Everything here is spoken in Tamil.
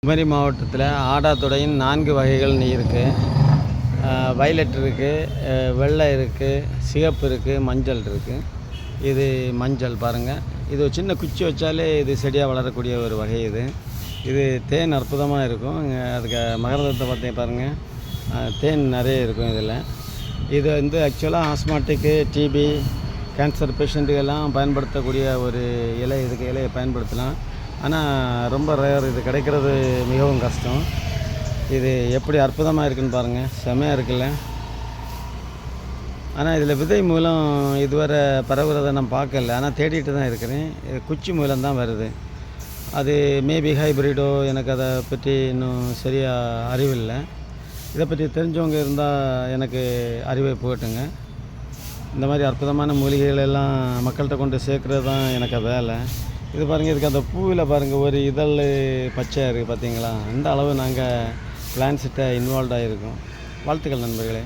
குமரி மாவட்டத்தில் ஆடாத்தொடையின் 4 வகைகள் இருக்குது. வயலட் இருக்குது, வெள்ளை இருக்குது, சிகப்பு இருக்குது, மஞ்சள் இருக்குது. இது மஞ்சள் பாருங்கள். இது ஒரு சின்ன குச்சி வச்சாலே இது செடியாக வளரக்கூடிய ஒரு வகை. இது தேன் அற்புதமாக இருக்கும். அதுக்கு மகரந்தத்தை பார்த்தீங்க பாருங்கள், தேன் நிறைய இருக்கும் இதில். இது ஆக்சுவலாக ஆஸ்மாட்டிக்கு, டிபி, கேன்சர் பேஷண்ட்டுக்கெல்லாம் பயன்படுத்தக்கூடிய ஒரு இலை. இதுக்கு இலையை பயன்படுத்தலாம். ஆனால் ரொம்ப ரேர், இது கிடைக்கிறது மிகவும் கஷ்டம். இது எப்படி அற்புதமாக இருக்குதுன்னு பாருங்கள், செமையாக இருக்குல்ல. ஆனால் இதில் விதை மூலம் இதுவரை பரவுறதை நான் பார்க்கல, ஆனால் தேடிட்டு தான் இருக்கிறேன். இது குச்சி மூலம் தான் வருது. அது மேபி ஹைப்ரிடோ, எனக்கு அதை பற்றி இன்னும் சரியாக அறிவில்லை. இதை பற்றி தெரிஞ்சவங்க இருந்தால் எனக்கு அறிவை போட்டுங்க. இந்த மாதிரி அற்புதமான மூலிகைகள் எல்லாம் மக்கள்கிட்ட கொண்டு சேர்க்குறது தான் எனக்கு வேலை. இது பாருங்கள், இதுக்கு அந்த பூவில் பாருங்கள், ஒரு இதழ் பச்சையாக இருக்குது பார்த்தீங்களா. அந்த அளவு நாங்கள் பிளான்ஸ்கிட்ட இன்வால்வ் ஆகிருக்கோம். வாழ்த்துக்கள் நண்பர்களே.